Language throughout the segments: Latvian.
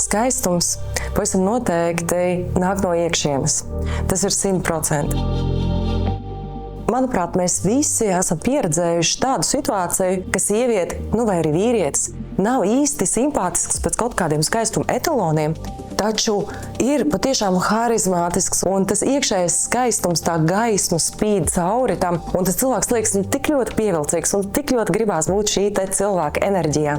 Skaistums pavisam noteikti nāk no iekšienes. Tas ir 100%. Manuprāt, mēs visi esam pieredzējuši tādu situāciju, ka sieviete, vai arī vīrietis, nav īsti simpātisks pēc kaut kādiem skaistuma etaloniem, taču ir patiešām harizmātisks, un tas iekšējais skaistums, tā gaisma spīd cauri tam, un tas cilvēks liekas tik ļoti pievilcīgs, un tik ļoti gribās būt šī te cilvēka enerģijā.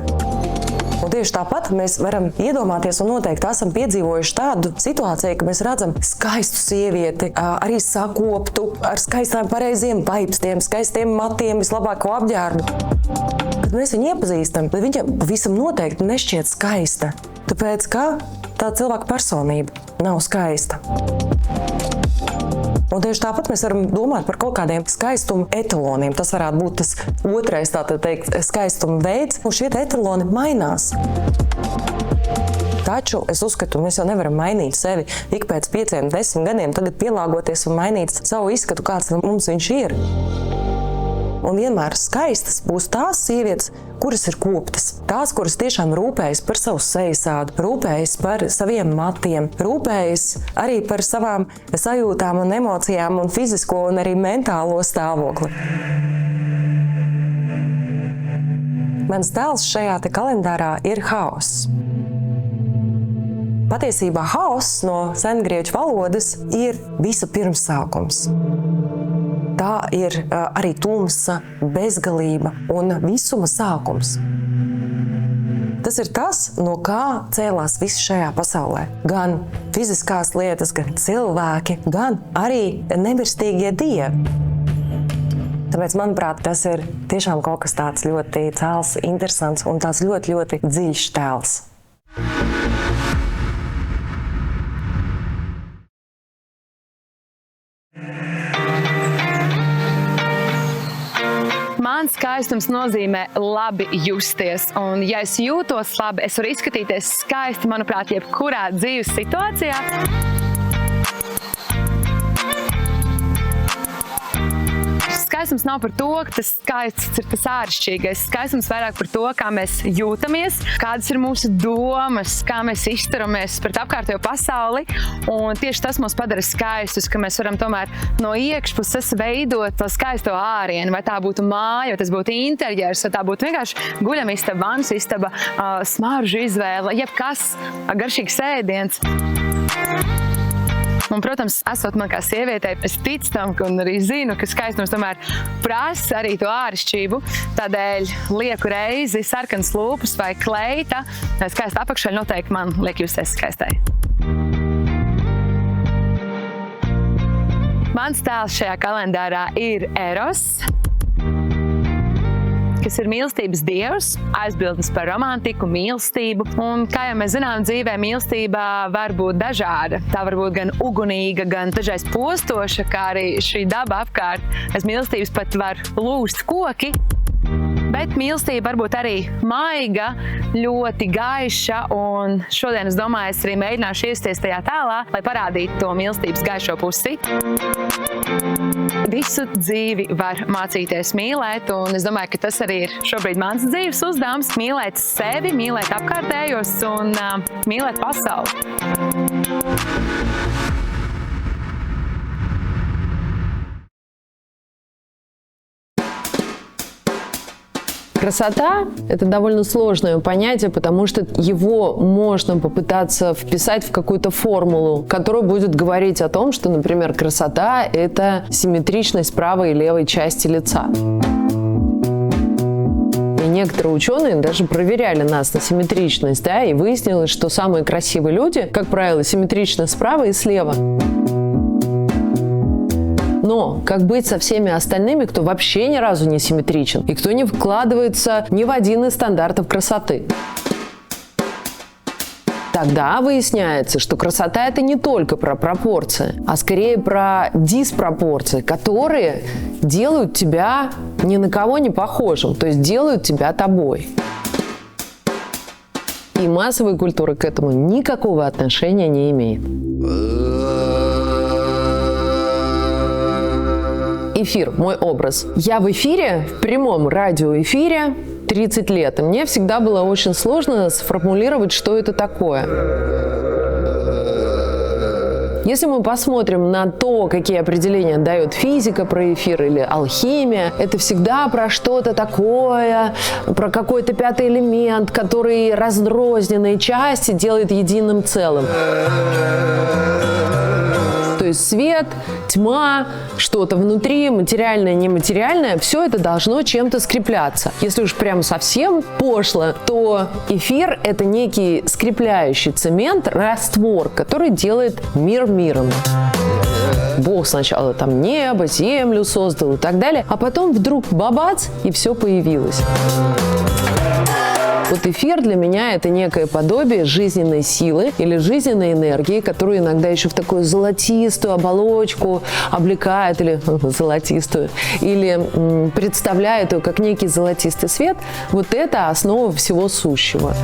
Un tieši tāpat mēs varam iedomāties un noteikti esam piedzīvojuši tādu situāciju, ka mēs redzam skaistu sievieti, arī sakoptu, ar skaistām pareiziem vaipstiem, skaistiem matiem, vislabāko apģērbu. Kad mēs viņu iepazīstam, tad viņa pavisam noteikti nešķiet skaista, tāpēc, ka tā cilvēka personība nav skaista. Un tieši tāpat mēs varam domāt par kaut kādiem skaistuma etaloniem. Tas varētu būt tas otrais, tātad teikt, skaistuma veids, un šie etaloni mainās. Taču es uzskatu, mēs jau nevaram mainīt sevi ik pēc 5-10 gadiem, tagad pielāgoties un mainīt savu izskatu, kāds mums viņš ir. Un vienmēr skaistas būs tās sievietes, kuras ir koptas. Tās, kuras tiešām rūpējas par savu sejasādu, rūpējas par saviem matiem, rūpējas arī par savām sajūtām un emocijām un fizisko un arī mentālo stāvokli. Mans tēls šajā te kalendārā ir haoss. Patiesībā haoss no sengrieķu valodas ir visa pirmsākums. Tā ir arī tumsa, bezgalība un visuma sākums. Tas ir tas, no kā cēlās viss šajā pasaulē. Gan fiziskās lietas, gan cilvēki, gan arī nemirstīgie dievi. Tāpēc, manuprāt, tas ir tiešām kaut kas tāds ļoti cēls, interesants un tāds ļoti, ļoti dziļš tēls. Man skaistums nozīmē labi justies, un ja es jūtos labi, es varu izskatīties skaisti, manuprāt, jebkurā dzīves situācijā. Skaistums nav par to, ka tas skaists ir tas āršķirīgais. Skaistums vairāk par to, kā mēs jūtamies, kādas ir mūsu domas, kā mēs izturamies pret apkārtējo pasauli. Un tieši tas mūs padara skaistus, ka mēs varam tomēr no iekšpuses veidot to skaisto ārienu. Vai tā būtu māja, vai tas būtu interjers, vai tā būtu vienkārši guļamistaba, vannas istaba, smaržu izvēle, jebkas, garšīgs ēdiens. Un, protams, esot man kā sievietei, es ticu tam, un arī zinu, ka skaistums tomēr prasa arī to āršķirību. Tādēļ lieku reizi sarkanas lūpas vai kleita, skaista apakšveļa noteikti man liek justies skaistai. Mans tēls šajā kalendārā ir Eros, kas ir mīlestības dievs, aizbildnis par romantiku, mīlestību. Un, kā jau mēs zinām, dzīvē mīlestība var būt dažāda. Tā var būt gan ugunīga, gan dažreiz postoša, kā arī šī daba apkārt. Aiz mīlestības pat var lūst koki. Bet mīlestība var būt arī maiga, ļoti gaiša, un šodien, es domāju, es arī mēģināšu iesties tajā tēlā, lai parādītu to mīlestības gaišo pusi. Visu dzīvi var mācīties mīlēt, un es domāju, ka tas arī ir šobrīd mans dzīves uzdevums – mīlēt sevi, mīlēt apkārtējos un mīlēt pasauli. Красота – это довольно сложное понятие, потому что его можно попытаться вписать в какую-то формулу, которая будет говорить о том, что, например, красота – это симметричность правой и левой части лица. И некоторые ученые даже проверяли нас на симметричность, да, и выяснилось, что самые красивые люди, как правило, симметричны справа и слева. Но как быть со всеми остальными, кто вообще ни разу не симметричен и кто не вкладывается ни в один из стандартов красоты? Тогда выясняется, что красота – это не только про пропорции, а скорее про диспропорции, которые делают тебя ни на кого не похожим, то есть делают тебя тобой. И массовая культура к этому никакого отношения не имеет. Эфир, мой образ. Я в эфире, в прямом радиоэфире, 30 лет. И мне всегда было очень сложно сформулировать, что это такое. Если мы посмотрим на то, какие определения дает физика про эфир или алхимия, это всегда про что-то такое, про какой-то пятый элемент, который раздрозненные части делает единым целым. То есть свет, тьма, что-то внутри, материальное, нематериальное, все это должно чем-то скрепляться. Если уж прям совсем пошло, то эфир – это некий скрепляющий цемент, раствор, который делает мир миром. Бог сначала там небо, землю создал и так далее, а потом вдруг бабац, и все появилось. Вот эфир для меня – это некое подобие жизненной силы или жизненной энергии, которую иногда еще в такую золотистую оболочку облекает, или золотистую, или представляет ее как некий золотистый свет. Вот это основа всего сущего.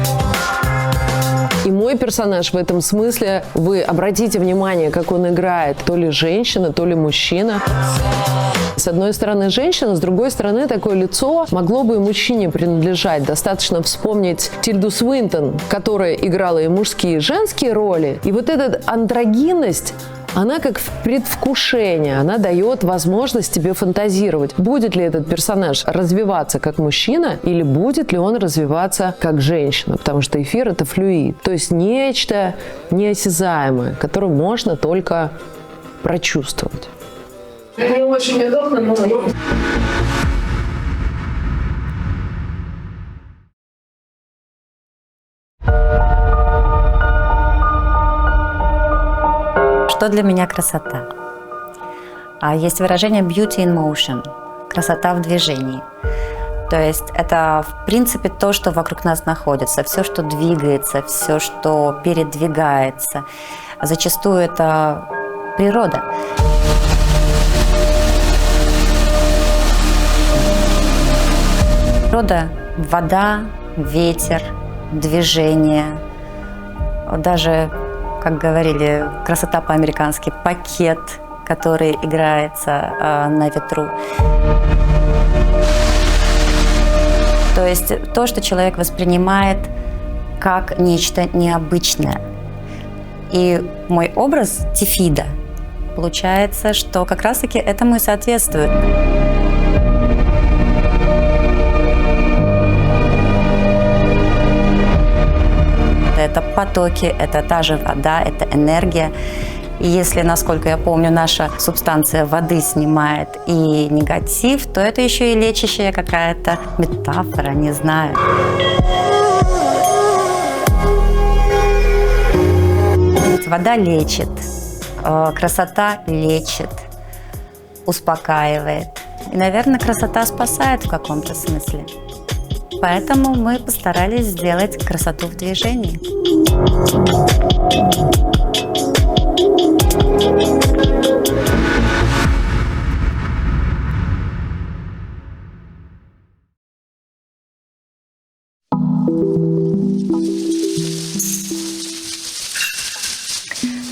И мой персонаж в этом смысле, вы обратите внимание, как он играет, то ли женщина, то ли мужчина. С одной стороны женщина, с другой стороны такое лицо могло бы и мужчине принадлежать. Достаточно вспомнить Тильду Свинтон, которая играла и мужские, и женские роли. И вот эта андрогинность, она как в предвкушении, она дает возможность тебе фантазировать, будет ли этот персонаж развиваться как мужчина или будет ли он развиваться как женщина, потому что эфир – это флюид, то есть нечто неосязаемое, которое можно только прочувствовать. Это не очень удобно, но... Что для меня красота? Есть выражение beauty in motion, красота в движении. То есть это, в принципе, то, что вокруг нас находится, все, что двигается, все, что передвигается. Зачастую это природа. Природа, вода, ветер, движение, даже, как говорили, красота по-американски, пакет, который играется на ветру. То есть то, что человек воспринимает как нечто необычное. И мой образ Тифида, получается, что как раз-таки этому и соответствует. Это потоки, это та же вода, это энергия. И если, насколько я помню, наша субстанция воды снимает и негатив, то это еще и лечащая какая-то метафора, не знаю. Вода лечит, красота лечит, успокаивает. И, наверное, красота спасает в каком-то смысле. Поэтому мы постарались сделать красоту в движении.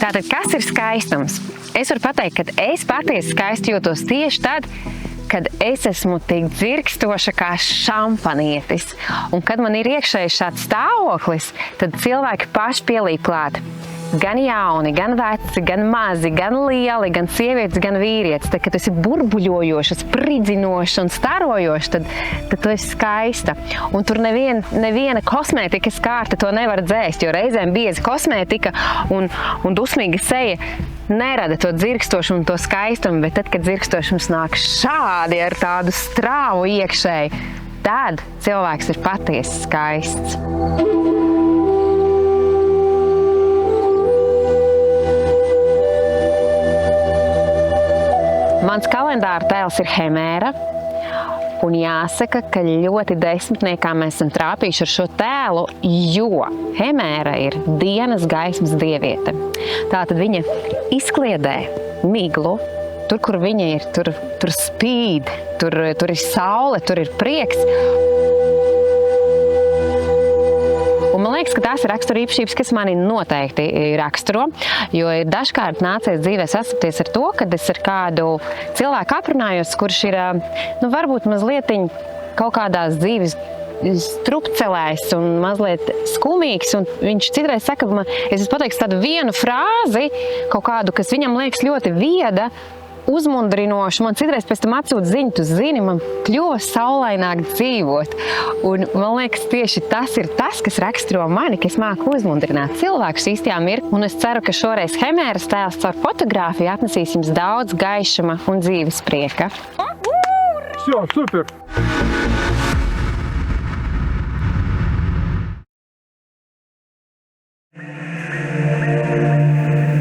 Tātad, kas ir skaistums? Es varu pateikt, ka es patiesi skaisti jūtos tieši tad, kad es esmu tik dzirkstoša kā šampanietis. Un kad man ir iekšēji šāds stāvoklis, tad cilvēki paši pielīp klāt. Gan jauni, gan veci, gan mazi, gan lieli, gan sievietes, gan vīrietis. Tad, kad tu esi burbuļojošs, spridzinošs un starojošs, tad tu esi skaista. Un tur neviena kosmētikas kārta to nevar dzēst, jo reizēm bieza kosmētika un dusmīga seja nerada to dzirkstošumu un to skaistumu, bet tad, kad dzirkstošums nāk šādi ar tādu strāvu iekšēji, tad cilvēks ir patiesi skaists. Mans kalendāra tēls ir Hemēra, un jāsaka, ka ļoti desmitniekā mēs esam trāpījuši ar šo tēlu, jo Hemēra ir dienas gaismas dieviete. Tātad viņa izkliedē miglu, tur, kur viņa ir, tur spīd, tur ir saule, tur ir prieks. Un man liekas, ka tās ir raksturīpašības, kas mani noteikti raksturo, jo ir dažkārt nācies dzīvē sastapties ar to, kad es ar kādu cilvēku aprunājos, kurš ir, varbūt mazlietiņ kaut kādās dzīves strupcelēs un mazliet skumīgs. Un viņš citreiz saka, es esmu pateicis tādu vienu frāzi, kaut kādu, kas viņam liekas ļoti vieda, uzmundrinoši. Man citreiz pēc tam atsūta ziņu, tu zini, man kļuva saulaināk dzīvot. Un man liekas, tieši tas ir tas, kas raksturo mani, ka es māku uzmundrināt cilvēkus īstajā mirklī. Un es ceru, ka šoreiz Hemēras tēls caur fotogrāfiju atnesīs jums daudz gaišuma un dzīves prieka. Все, супер!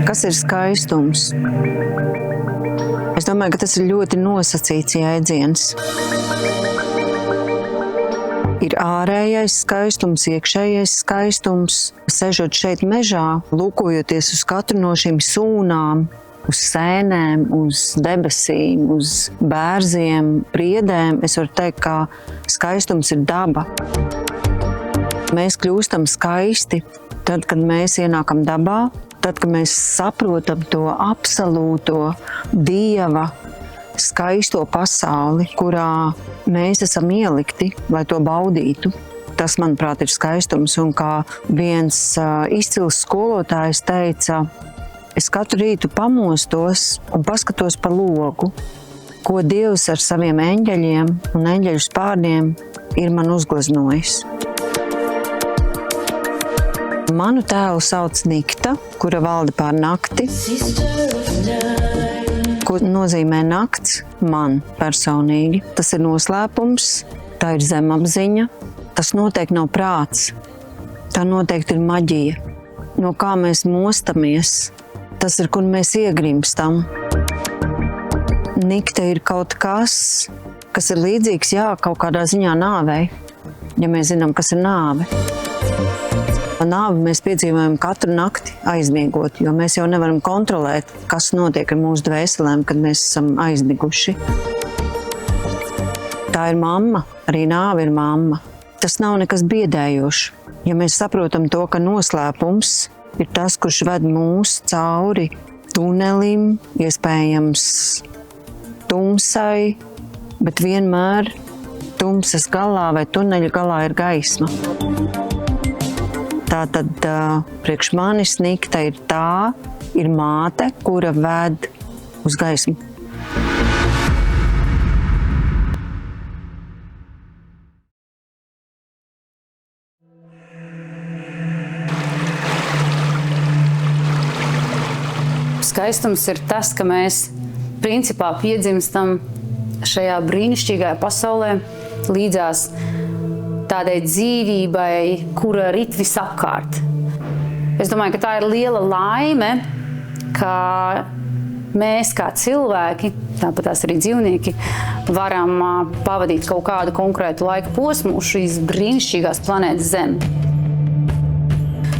Kas ir skaistums? Es domāju, ka tas ir ļoti nosacīts jēdziens. Ir ārējais skaistums, iekšējais skaistums. Sežot šeit mežā, lūkojoties uz katru no šīm sūnām, uz sēnēm, uz debesīm, uz bērziem, priedēm, es varu teikt, ka skaistums ir daba. Mēs kļūstam skaisti tad, kad mēs ienākam dabā, tad, kad mēs saprotam to absolūto Dieva skaisto pasauli, kurā mēs esam ielikti, lai to baudītu. Tas, manuprāt, ir skaistums. Un kā viens izcils skolotājs teica, es katru rītu pamostos un paskatos pa logu, ko Dievs ar saviem eņģeļiem un eņģeļu spārniem ir man uzgleznojis. Manu tēvu sauc Nikta, kura valda pār nakti. Ko nozīmē nakts man personīgi? Tas ir noslēpums, tā ir zemapziņa, tas noteikti nav prāts, tā noteikti ir maģija. No kā mēs mostamies, tas ir, kur mēs iegrimstam. Nikta ir kaut kas, kas ir līdzīgs, kaut kādā ziņā nāvei, ja mēs zinām, kas ir nāve. Nāvi mēs piedzīvojam katru nakti aizmiegot, jo mēs jau nevaram kontrolēt, kas notiek ar mūsu dvēselēm, kad mēs esam aizmiguši. Tā ir mamma, arī nāve ir mamma. Tas nav nekas biedējošs. Ja mēs saprotam to, ka noslēpums ir tas, kurš ved mūs cauri tunelim, iespējams tumsai, bet vienmēr tumsas galā vai tuneļa galā ir gaisma. Tātad priekš manis Nikta ir māte, kura ved uz gaismu. Skaistums ir tas, ka mēs principā piedzimstam šajā brīnišķīgajā pasaulē līdzās tādai dzīvībai, kura rit visapkārt. Es domāju, ka tā ir liela laime, ka mēs kā cilvēki, tāpat tās arī dzīvnieki, varam pavadīt kaut kādu konkrētu laika posmu uz šīs brīnišķīgās planētas Zemi.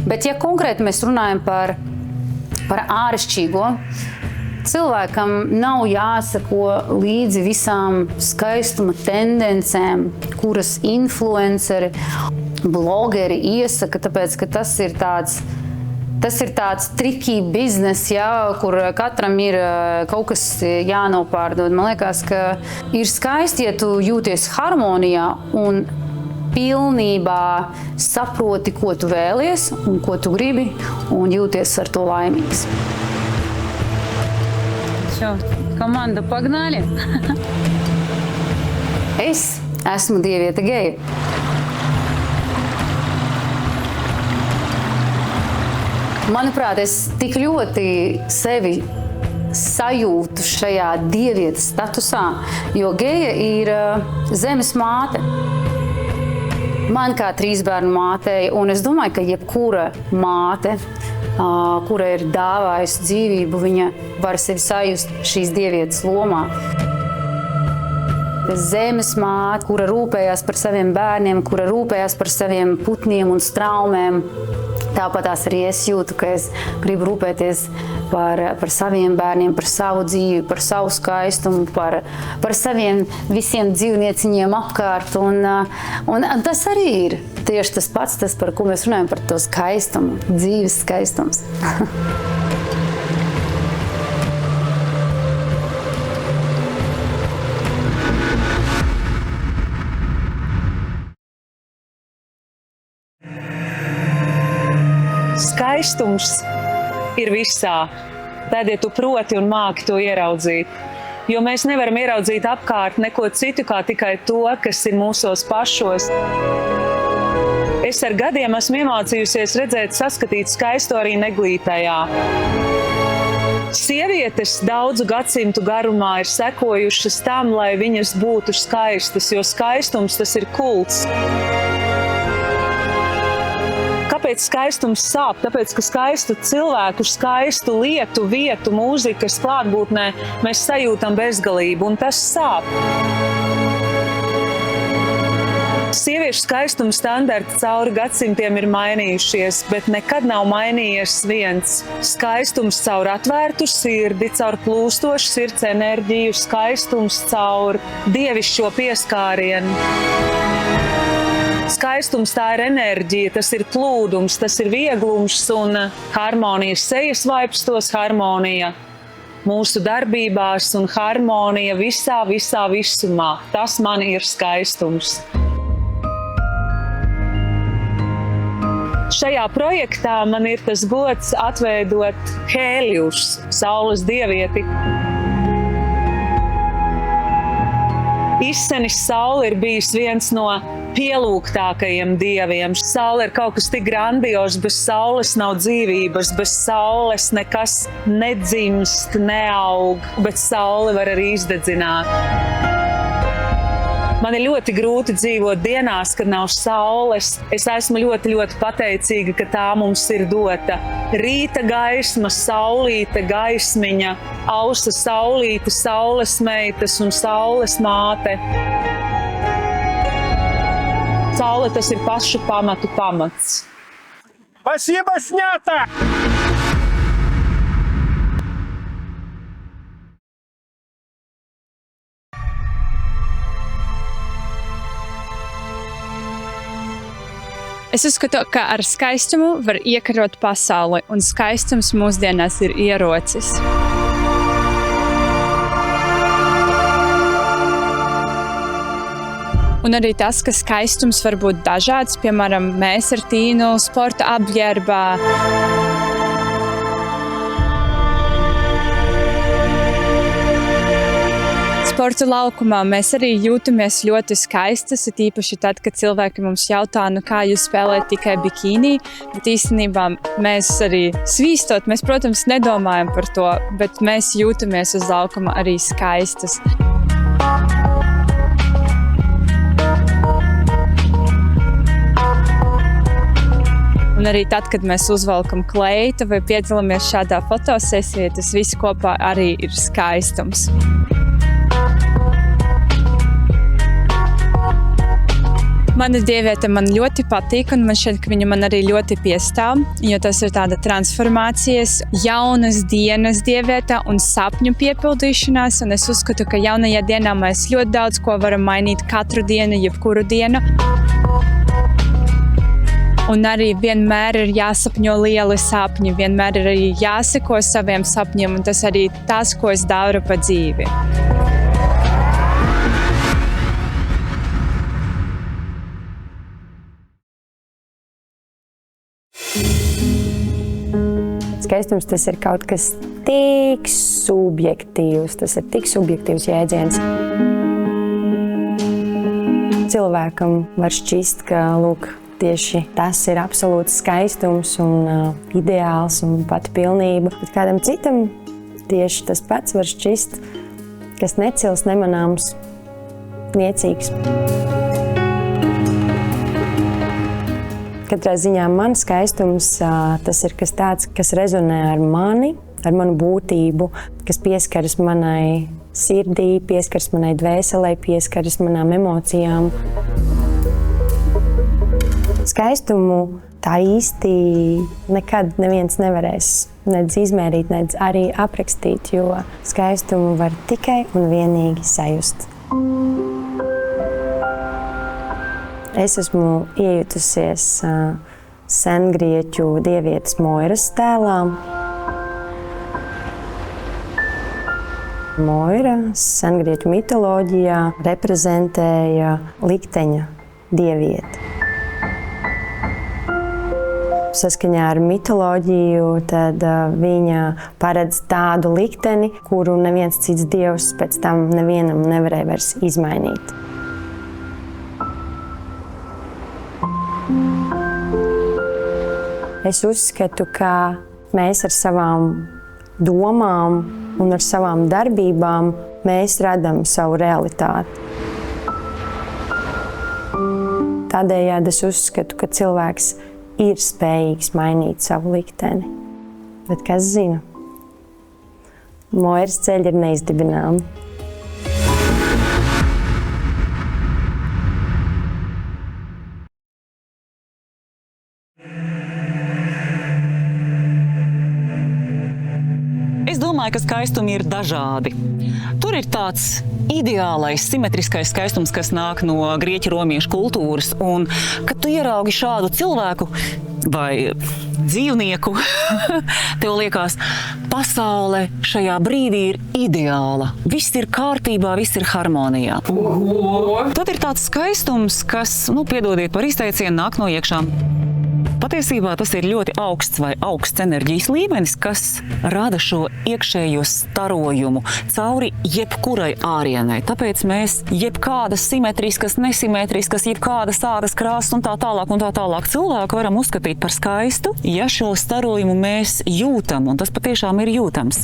Bet ja konkrēti mēs runājam par āršķirīgo, cilvēkam nav jāsako līdzi visām skaistuma tendencēm, kuras influenceri, blogeri iesaka, tāpēc, ka tas ir tāds tricky biznes, kur katram ir kaut kas jānopārdod. Man liekas, ka ir skaisti, ja tu jūties harmonijā un pilnībā saproti, ko tu vēlies un ko tu gribi, un jūties ar to laimīgs. Komanda, pagāli! Es esmu dieviete geja. Manuprāt, es tik ļoti sevi sajūtu šajā dievietes statusā, jo geja ir zemes māte. Man kā 3 bērnu mātei, un es domāju, ka jebkura māte, kura ir dāvājusi dzīvību, viņa var sevi sajust šīs dievietes lomā. Zemes māte, kura rūpējās par saviem bērniem, kura rūpējās par saviem putniem un straumēm. Tāpatās arī es jūtu, ka es gribu rūpēties par saviem bērniem, par savu dzīvi, par savu skaistumu, par saviem visiem dzīvnieciņiem apkārt. Un tas arī ir tieši tas pats, par ko mēs runājam, par to skaistumu, dzīves skaistums. Skaistums ir visā. Tad, ja tu proti un māki to ieraudzīt. Jo mēs nevaram ieraudzīt apkārt neko citu, kā tikai to, kas ir mūsos pašos. Es ar gadiem esmu iemācījusies redzēt, saskatīt skaisto arī neglītajā. Sievietes daudzu gadsimtu garumā ir sekojušas tam, lai viņas būtu skaistas, jo skaistums tas ir kults. Kāpēc skaistums sāp? Tāpēc, ka skaistu cilvēku, skaistu lietu, vietu, mūzikas klātbūtnē mēs sajūtam bezgalību, un tas sāp. Sieviešu skaistuma standarti cauri gadsimtiem ir mainījušies, bet nekad nav mainījies viens. Skaistums caur atvērtu sirdi, caur plūstošu sirds enerģiju, skaistums caur dievišķo pieskārienu. Skaistums tā ir enerģija, tas ir plūdums, tas ir vieglums un harmonija sejas vaipstos, harmonija mūsu darbībās un harmonija visā visumā. Tas man ir skaistums. Šajā projektā man ir tas gods atveidot Hēlijus, saules dievieti. Izsenis saule ir bijis viens no pielūgtākajiem dieviem. Saule ir kaut kas tik grandios, bez saules nav dzīvības, bez saules nekas nedzimst, neaug, bet saule var arī izdedzināt. Man ir ļoti grūti dzīvot dienās, kad nav saules. Es esmu ļoti pateicīga, ka tā mums ir dota. Rīta gaisma, saulīte, gaismiņa, ausa saulīte, saules meitas un saules māte. Saule tas ir pašu pamatu pamats. Спасибо, снято! Es uzskatu, ka ar skaistumu var iekarot pasauli, un skaistums mūsdienās ir ierocis. Un arī tas, ka skaistums var būt dažāds, piemēram, mēs ar Tīnu sporta apģērbā. Sporta laukumā mēs arī jūtamies ļoti skaistas, it īpaši tad, kad cilvēki mums jautā, kā jūs spēlējat tikai bikīnī, bet īstenībā mēs arī svīstot, mēs, protams, nedomājam par to, bet mēs jūtamies uz laukuma arī skaistas. Un arī tad, kad mēs uzvelkam kleitu vai piedalāmies šādā fotosesijā, tas viss kopā arī ir skaistums. Mana dieviete man ļoti patīk, un man šķiet, ka viņa man arī ļoti piestāv, jo tas ir tāda transformācijas, jaunas dienas dieviete un sapņu piepildīšanās, un es uzskatu, ka jaunajā dienā mēs ļoti daudz ko varam mainīt katru dienu, jebkuru dienu. Un arī vienmēr ir jāsapņo lieli sapņi, vienmēr ir arī jāseko saviem sapņiem, un tas arī tas, ko es daru pa dzīvi. Skaistums tas ir kaut kas tik subjektīvs, tas ir tik subjektīvs jēdziens. Cilvēkam var šķist, ka, lūk, tieši tas ir absolūts skaistums un ideāls un pat pilnība, bet kādam citam tieši tas pats var šķist, kas necils, nemanāms, niecīgs. Katrā ziņā man skaistums tas ir kas tāds, kas rezonē ar mani, ar manu būtību, kas pieskaras manai sirdī, pieskaras manai dvēselē, pieskaras manām emocijām. Skaistumu tā īsti nekad neviens nevarēs nedz izmērīt, nedz arī aprakstīt, jo skaistumu var tikai un vienīgi sajust. Es esmu iejutusies sengrieķu dievietes Moiras tēlā. Moira sengrieķu mitoloģijā reprezentēja likteņa dievieti. saskaņā ar mitoloģiju, tad viņa paredz tādu likteni, kuru neviens cits dievs pēc tam nevienam nevarēja vairs izmainīt. Es uzskatu, ka mēs ar savām domām un ar savām darbībām mēs radām savu realitāti. Tādējādi es uzskatu, ka cilvēks ir spējīgs mainīt savu likteni. Bet kas zina? Moiras ceļi ir neizdibināmi. Es domāju, ka skaistumi ir dažādi. Tur ir tāds ideālais, simetriskais skaistums, kas nāk no grieķu romiešu kultūras. Un, kad tu ieraugi šādu cilvēku vai dzīvnieku, tev liekas, pasaule šajā brīdī ir ideāla. Viss ir kārtībā, viss ir harmonijā. Tad ir tāds skaistums, kas, piedodiet par izteicienu, nāk no iekšām. Patiesībā tas ir ļoti augsts vai augsts enerģijas līmenis, kas rada šo iekšējo starojumu cauri jebkurai ārienai. Tāpēc mēs jebkādas simetriskas, nesimetriskas, jebkādas ādas krāsas un tā tālāk cilvēku varam uzskatīt par skaistu, ja šo starojumu mēs jūtam, un tas patiešām ir jūtams.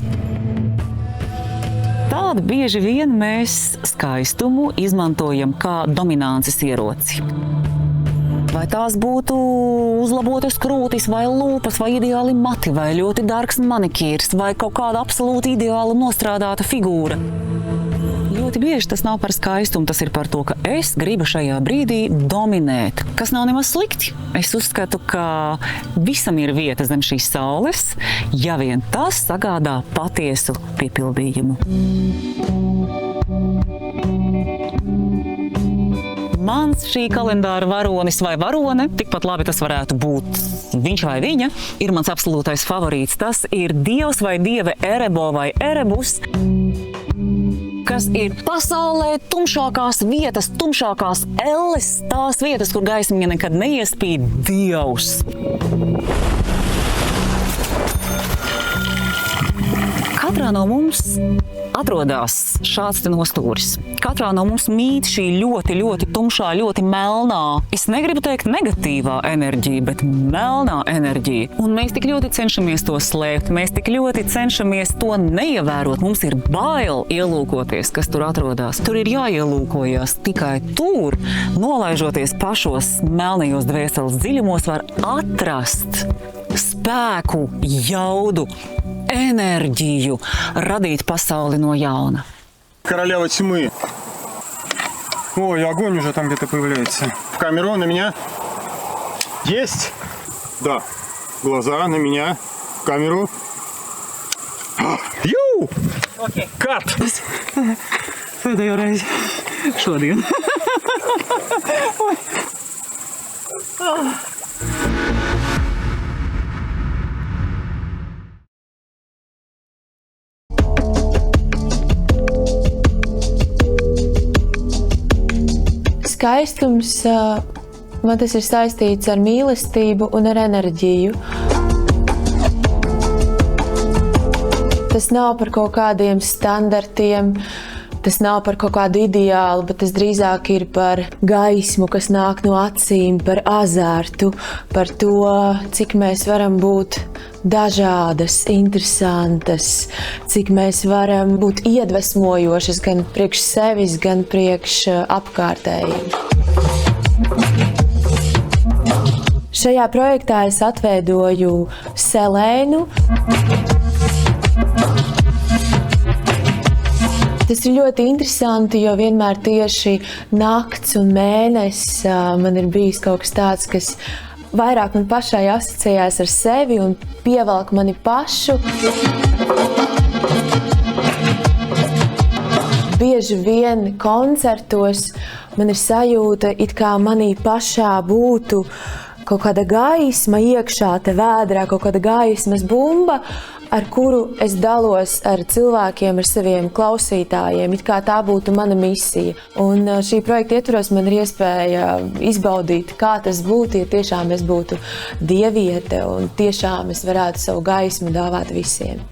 Tādi bieži vien mēs skaistumu izmantojam kā dominances ieroci. Vai tās būtu uzlabotas krūtis, vai lūpas, vai ideāli mati, vai ļoti dārgs manikīrs, vai kaut kāda absolūti ideāla nostrādāta figūra. Ļoti bieži tas nav par skaistumu, tas ir par to, ka es gribu šajā brīdī dominēt, kas nav nemaz slikti. Es uzskatu, ka visam ir vieta zem šīs saules, ja vien tas sagādā patiesu piepildījumu. Mans šī kalendāra varonis vai varone, tikpat labi tas varētu būt viņš vai viņa, ir mans absolūtais favorīts. Tas ir dievs vai dieve Erebo vai Erebus, kas ir pasaulē tumšākās vietas, tumšākās elles, tās vietas, kur gaismiņa nekad neiespīd dievs. Katrā no mums atrodas šāds te nostūris. Katrā no mums mīt šī ļoti, ļoti tumšā, ļoti melnā, es negribu teikt negatīvā enerģija, bet melnā enerģija. Un mēs tik ļoti cenšamies to slēpt, mēs tik ļoti cenšamies to neievērot. Mums ir bail ielūkoties, kas tur atrodas. Tur ir jāielūkojas. Tikai tur, nolaižoties pašos melnajos dvēseles dziļumos, var atrast spēku, jaudu, энергию, радить пасаули но яуна. Королева тьмы. Ой, огонь уже там где-то появляется. В камеру, на меня. Есть? Да. Глаза на меня. В камеру. Ю! Окей. Кат! Pēdējo reizi šodien. Skaistums, man tas ir saistīts ar mīlestību un ar enerģiju. Tas nav par kaut kādiem standartiem, tas nav par kaut kādu ideālu, bet tas drīzāk ir par gaismu, kas nāk no acīm, par azartu, par to, cik mēs varam būt dažādas, interesantas, cik mēs varam būt iedvesmojošas gan priekš sevis, gan priekš apkārtējiem. Šajā projektā es atveidoju Selēnu. Tas ir ļoti interesanti, jo vienmēr tieši nakts un mēnesis man ir bijis kaut kas tāds, kas vairāk man pašai asociējās ar sevi un pievelk mani pašu. Bieži vien koncertos man ir sajūta, it kā manī pašā būtu kaut kāda gaisma iekšā, te vēdrā, kaut kāda gaismas bumba, ar kuru es dalos ar cilvēkiem, ar saviem klausītājiem, it kā tā būtu mana misija. Un šī projekta ietvaros man ir iespēja izbaudīt, kā tas būtu, ja tiešām es būtu dieviete un tiešām es varētu savu gaismu dāvāt visiem.